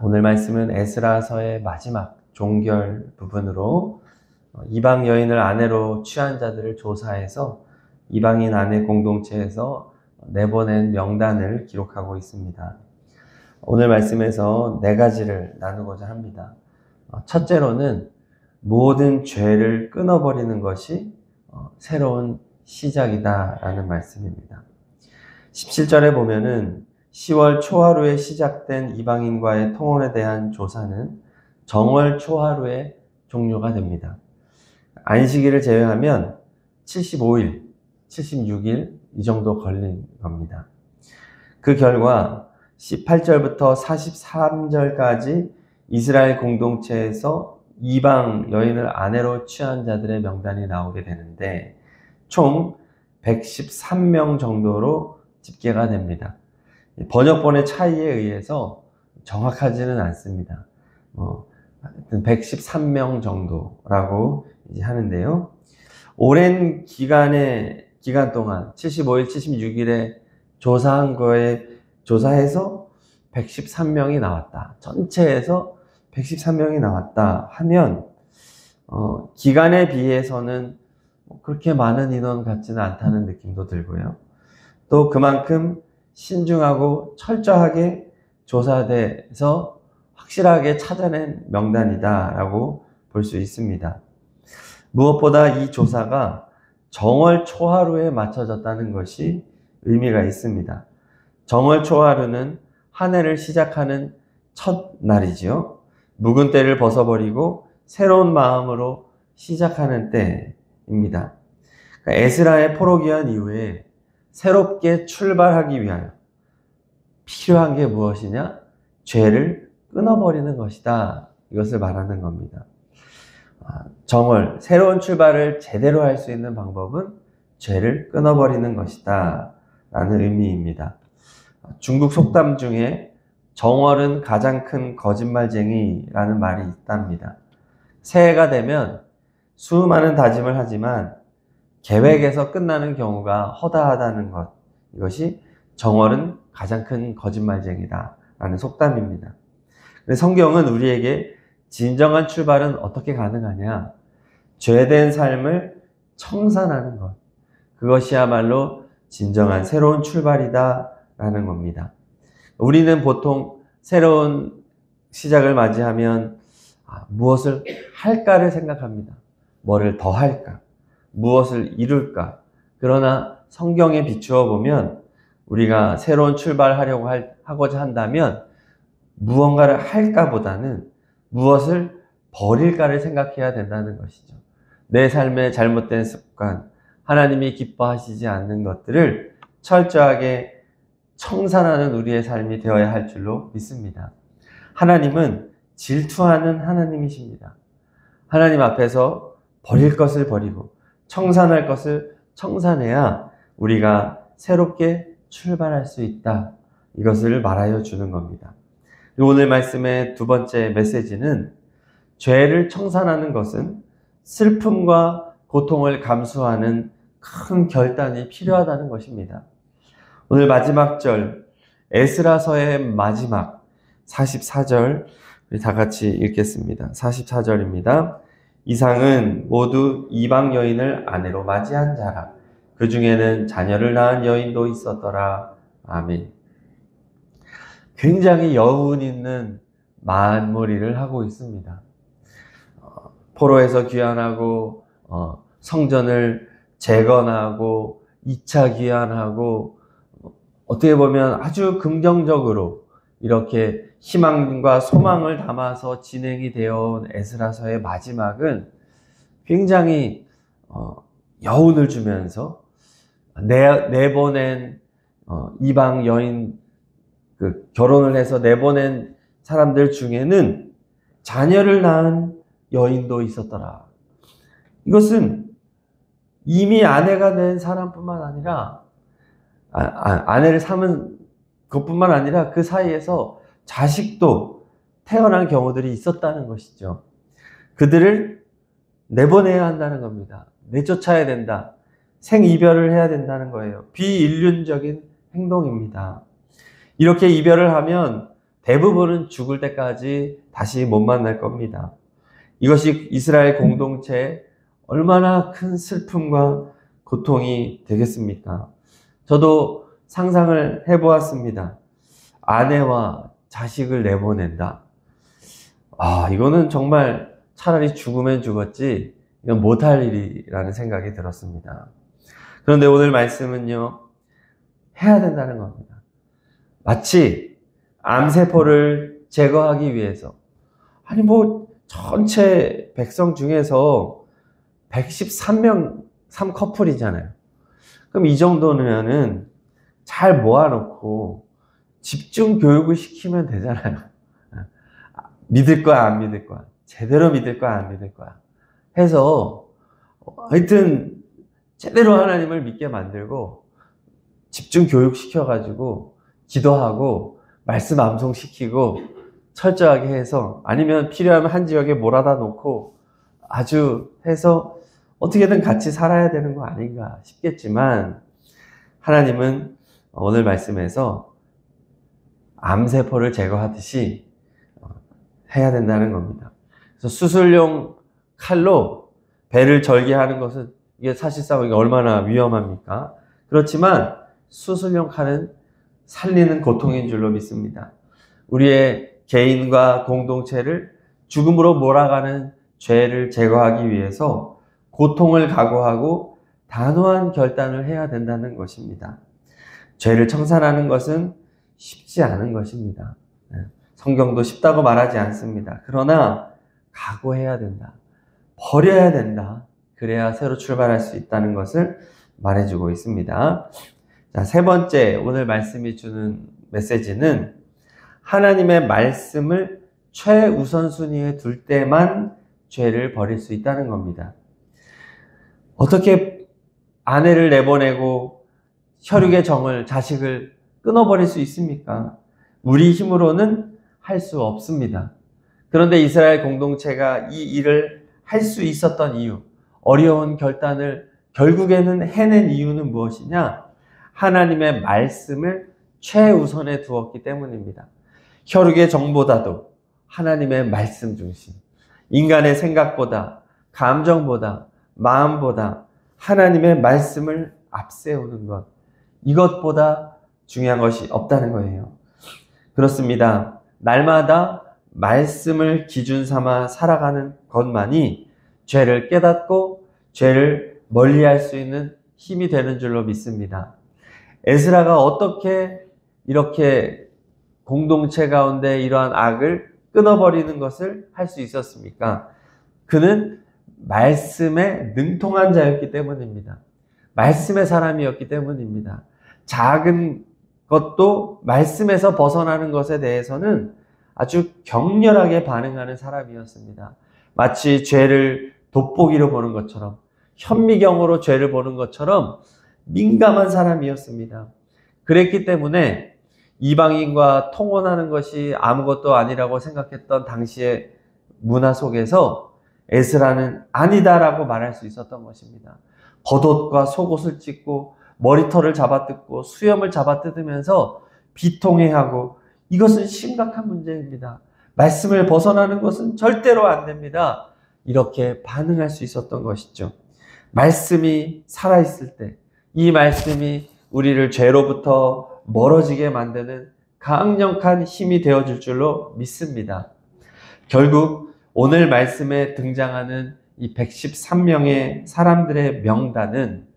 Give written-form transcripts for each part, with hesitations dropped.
오늘 말씀은 에스라서의 마지막 종결 부분으로 이방 여인을 아내로 취한 자들을 조사해서 이방인 아내 공동체에서 내보낸 명단을 기록하고 있습니다. 오늘 말씀에서 네 가지를 나누고자 합니다. 첫째로는 모든 죄를 끊어버리는 것이 새로운 시작이다라는 말씀입니다. 17절에 보면은 10월 초하루에 시작된 이방인과의 통혼에 대한 조사는 정월 초하루에 종료가 됩니다. 안식일을 제외하면 75일, 76일 이 정도 걸린 겁니다. 그 결과 18절부터 43절까지 이스라엘 공동체에서 이방 여인을 아내로 취한 자들의 명단이 나오게 되는데 총 113명 정도로 집계가 됩니다. 번역본의 차이에 의해서 정확하지는 않습니다. 113명 정도라고 이제 하는데요. 오랜 기간 동안 75일, 76일에 조사한 거에 조사해서 113명이 나왔다. 전체에서 113명이 나왔다 하면 기간에 비해서는 그렇게 많은 인원 같지는 않다는 느낌도 들고요. 또 그만큼 신중하고 철저하게 조사돼서 확실하게 찾아낸 명단이다라고 볼 수 있습니다. 무엇보다 이 조사가 정월 초하루에 맞춰졌다는 것이 의미가 있습니다. 정월 초하루는 한 해를 시작하는 첫 날이지요. 묵은 때를 벗어버리고 새로운 마음으로 시작하는 때입니다. 그러니까 에스라의 포로기한 이후에 새롭게 출발하기 위하여 필요한 게 무엇이냐? 죄를 끊어버리는 것이다. 이것을 말하는 겁니다. 정월, 새로운 출발을 제대로 할 수 있는 방법은 죄를 끊어버리는 것이다. 라는 의미입니다. 중국 속담 중에 정월은 가장 큰 거짓말쟁이라는 말이 있답니다. 새해가 되면 수많은 다짐을 하지만 계획에서 끝나는 경우가 허다하다는 것, 이것이 정월은 가장 큰 거짓말쟁이다 라는 속담입니다. 성경은 우리에게 진정한 출발은 어떻게 가능하냐? 죄된 삶을 청산하는 것, 그것이야말로 진정한 새로운 출발이다 라는 겁니다. 우리는 보통 새로운 시작을 맞이하면 무엇을 할까를 생각합니다. 뭐를 더 할까? 무엇을 이룰까? 그러나 성경에 비추어 보면 우리가 새로운 출발하려고 하고자 한다면 무언가를 할까보다는 무엇을 버릴까를 생각해야 된다는 것이죠. 내 삶의 잘못된 습관, 하나님이 기뻐하시지 않는 것들을 철저하게 청산하는 우리의 삶이 되어야 할 줄로 믿습니다. 하나님은 질투하는 하나님이십니다. 하나님 앞에서 버릴 것을 버리고 청산할 것을 청산해야 우리가 새롭게 출발할 수 있다. 이것을 말하여 주는 겁니다. 오늘 말씀의 두 번째 메시지는 죄를 청산하는 것은 슬픔과 고통을 감수하는 큰 결단이 필요하다는 것입니다. 오늘 마지막 절, 에스라서의 마지막 44절 우리 다 같이 읽겠습니다. 44절입니다. 이상은 모두 이방 여인을 아내로 맞이한 자라. 그 중에는 자녀를 낳은 여인도 있었더라. 아멘. 굉장히 여운 있는 만몰이를 하고 있습니다. 포로에서 귀환하고 성전을 재건하고 2차 귀환하고 어떻게 보면 아주 긍정적으로 이렇게 희망과 소망을 담아서 진행이 되어 온 에스라서의 마지막은 굉장히 여운을 주면서 내보낸 이방 여인, 결혼을 해서 내보낸 사람들 중에는 자녀를 낳은 여인도 있었더라. 이것은 이미 아내가 된 사람뿐만 아니라 아내를 삼은 것뿐만 아니라 그 사이에서 자식도 태어난 경우들이 있었다는 것이죠. 그들을 내보내야 한다는 겁니다. 내쫓아야 된다. 생이별을 해야 된다는 거예요. 비인륜적인 행동입니다. 이렇게 이별을 하면 대부분은 죽을 때까지 다시 못 만날 겁니다. 이것이 이스라엘 공동체에 얼마나 큰 슬픔과 고통이 되겠습니까? 저도 상상을 해보았습니다. 아내와 자식을 내보낸다. 이거는 정말 차라리 죽으면 죽었지 이건 못할 일이라는 생각이 들었습니다. 그런데 오늘 말씀은요, 해야 된다는 겁니다. 마치 암세포를 제거하기 위해서, 전체 백성 중에서 113명 3커플이잖아요. 그럼 이 정도면은 잘 모아놓고 집중 교육을 시키면 되잖아요. 믿을 거야, 안 믿을 거야? 제대로 믿을 거야, 안 믿을 거야? 해서 하여튼 제대로 하나님을 믿게 만들고 집중 교육 시켜가지고 기도하고 말씀 암송시키고 철저하게 해서, 아니면 필요하면 한 지역에 몰아다 놓고 아주 해서 어떻게든 같이 살아야 되는 거 아닌가 싶겠지만, 하나님은 오늘 말씀에서 암세포를 제거하듯이 해야 된다는 겁니다. 그래서 수술용 칼로 배를 절개하는 것은 이게 사실상 이게 얼마나 위험합니까? 그렇지만 수술용 칼은 살리는 고통인 줄로 믿습니다. 우리의 개인과 공동체를 죽음으로 몰아가는 죄를 제거하기 위해서 고통을 각오하고 단호한 결단을 해야 된다는 것입니다. 죄를 청산하는 것은 쉽지 않은 것입니다. 성경도 쉽다고 말하지 않습니다. 그러나 각오해야 된다. 버려야 된다. 그래야 새로 출발할 수 있다는 것을 말해주고 있습니다. 자, 세 번째 오늘 말씀이 주는 메시지는 하나님의 말씀을 최우선순위에 둘 때만 죄를 버릴 수 있다는 겁니다. 어떻게 아내를 내보내고 혈육의 정을, 자식을 끊어버릴 수 있습니까? 우리 힘으로는 할 수 없습니다. 그런데 이스라엘 공동체가 이 일을 할 수 있었던 이유, 어려운 결단을 결국에는 해낸 이유는 무엇이냐? 하나님의 말씀을 최우선에 두었기 때문입니다. 혈육의 정보다도 하나님의 말씀 중심, 인간의 생각보다, 감정보다, 마음보다 하나님의 말씀을 앞세우는 것, 이것보다 중요한 것이 없다는 거예요. 그렇습니다. 날마다 말씀을 기준 삼아 살아가는 것만이 죄를 깨닫고 죄를 멀리할 수 있는 힘이 되는 줄로 믿습니다. 에스라가 어떻게 이렇게 공동체 가운데 이러한 악을 끊어버리는 것을 할 수 있었습니까? 그는 말씀에 능통한 자였기 때문입니다. 말씀의 사람이었기 때문입니다. 작은 것도 말씀에서 벗어나는 것에 대해서는 아주 격렬하게 반응하는 사람이었습니다. 마치 죄를 돋보기로 보는 것처럼, 현미경으로 죄를 보는 것처럼 민감한 사람이었습니다. 그랬기 때문에 이방인과 통혼하는 것이 아무것도 아니라고 생각했던 당시의 문화 속에서 에스라는 아니다라고 말할 수 있었던 것입니다. 겉옷과 속옷을 찢고 머리털을 잡아뜯고 수염을 잡아뜯으면서 비통해하고, 이것은 심각한 문제입니다. 말씀을 벗어나는 것은 절대로 안 됩니다. 이렇게 반응할 수 있었던 것이죠. 말씀이 살아있을 때 이 말씀이 우리를 죄로부터 멀어지게 만드는 강력한 힘이 되어줄 줄로 믿습니다. 결국 오늘 말씀에 등장하는 이 113명의 사람들의 명단은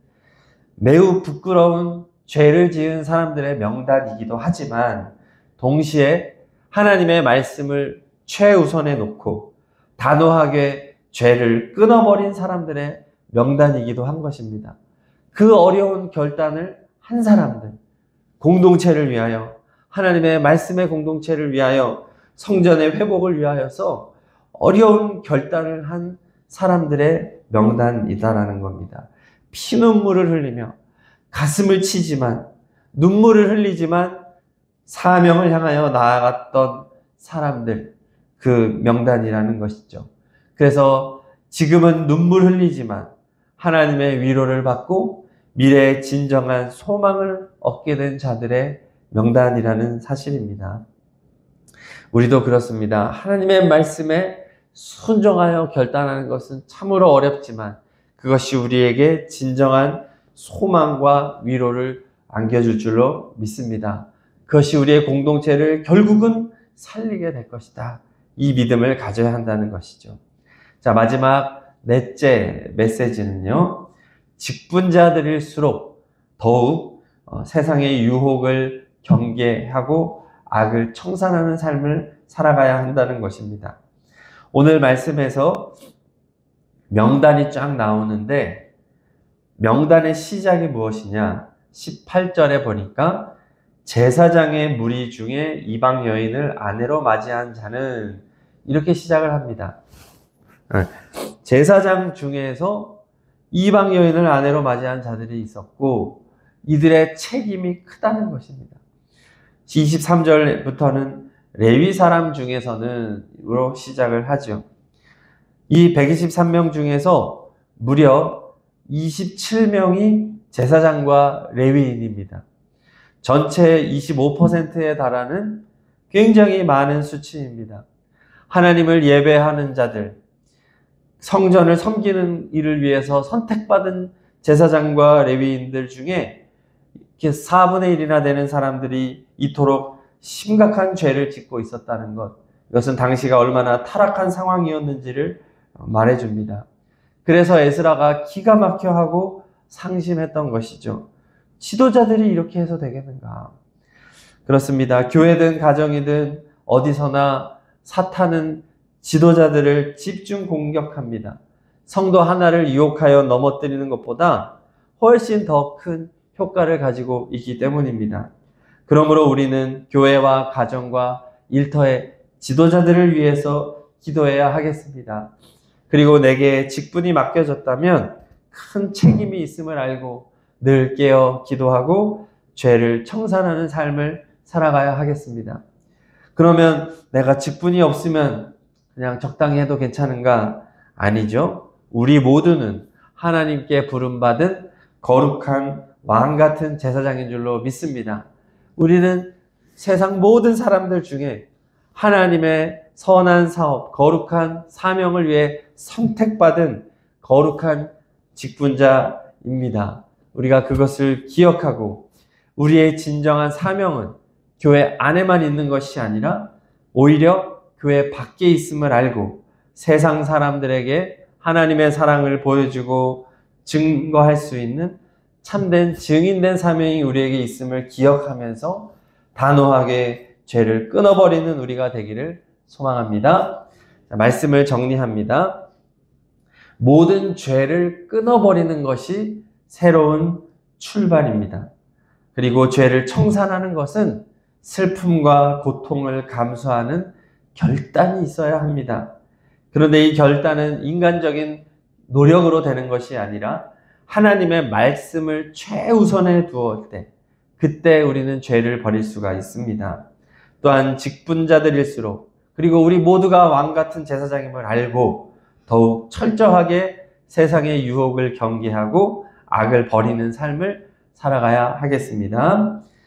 매우 부끄러운 죄를 지은 사람들의 명단이기도 하지만, 동시에 하나님의 말씀을 최우선에 놓고 단호하게 죄를 끊어버린 사람들의 명단이기도 한 것입니다. 그 어려운 결단을 한 사람들, 공동체를 위하여, 하나님의 말씀의 공동체를 위하여, 성전의 회복을 위하여서 어려운 결단을 한 사람들의 명단이다라는 겁니다. 피눈물을 흘리며 가슴을 치지만, 눈물을 흘리지만 사명을 향하여 나아갔던 사람들, 그 명단이라는 것이죠. 그래서 지금은 눈물 흘리지만 하나님의 위로를 받고 미래의 진정한 소망을 얻게 된 자들의 명단이라는 사실입니다. 우리도 그렇습니다. 하나님의 말씀에 순종하여 결단하는 것은 참으로 어렵지만 그것이 우리에게 진정한 소망과 위로를 안겨줄 줄로 믿습니다. 그것이 우리의 공동체를 결국은 살리게 될 것이다. 이 믿음을 가져야 한다는 것이죠. 자, 마지막 넷째 메시지는요. 직분자들일수록 더욱 세상의 유혹을 경계하고 악을 청산하는 삶을 살아가야 한다는 것입니다. 오늘 말씀에서 명단이 쫙 나오는데 명단의 시작이 무엇이냐? 18절에 보니까 제사장의 무리 중에 이방 여인을 아내로 맞이한 자는 이렇게 시작을 합니다. 제사장 중에서 이방 여인을 아내로 맞이한 자들이 있었고 이들의 책임이 크다는 것입니다. 23절부터는 레위 사람 중에서는 으로 시작을 하죠. 이 123명 중에서 무려 27명이 제사장과 레위인입니다. 전체 25%에 달하는 굉장히 많은 수치입니다. 하나님을 예배하는 자들, 성전을 섬기는 일을 위해서 선택받은 제사장과 레위인들 중에 이렇게 4분의 1이나 되는 사람들이 이토록 심각한 죄를 짓고 있었다는 것, 이것은 당시가 얼마나 타락한 상황이었는지를 말해줍니다. 그래서 에스라가 기가 막혀 하고 상심했던 것이죠. 지도자들이 이렇게 해서 되겠는가? 그렇습니다. 교회든 가정이든 어디서나 사탄은 지도자들을 집중 공격합니다. 성도 하나를 유혹하여 넘어뜨리는 것보다 훨씬 더 큰 효과를 가지고 있기 때문입니다. 그러므로 우리는 교회와 가정과 일터의 지도자들을 위해서 기도해야 하겠습니다. 그리고 내게 직분이 맡겨졌다면 큰 책임이 있음을 알고 늘 깨어 기도하고 죄를 청산하는 삶을 살아가야 하겠습니다. 그러면 내가 직분이 없으면 그냥 적당히 해도 괜찮은가? 아니죠. 우리 모두는 하나님께 부름받은 거룩한 왕 같은 제사장인 줄로 믿습니다. 우리는 세상 모든 사람들 중에 하나님의 선한 사업, 거룩한 사명을 위해 선택받은 거룩한 직분자입니다. 우리가 그것을 기억하고 우리의 진정한 사명은 교회 안에만 있는 것이 아니라 오히려 교회 밖에 있음을 알고 세상 사람들에게 하나님의 사랑을 보여주고 증거할 수 있는 참된 증인된 사명이 우리에게 있음을 기억하면서 단호하게 죄를 끊어버리는 우리가 되기를 소망합니다. 말씀을 정리합니다. 모든 죄를 끊어버리는 것이 새로운 출발입니다. 그리고 죄를 청산하는 것은 슬픔과 고통을 감수하는 결단이 있어야 합니다. 그런데 이 결단은 인간적인 노력으로 되는 것이 아니라 하나님의 말씀을 최우선에 두었을 때 그때 우리는 죄를 버릴 수가 있습니다. 또한 직분자들일수록 그리고 우리 모두가 왕 같은 제사장임을 알고 더욱 철저하게 세상의 유혹을 경계하고 악을 버리는 삶을 살아가야 하겠습니다.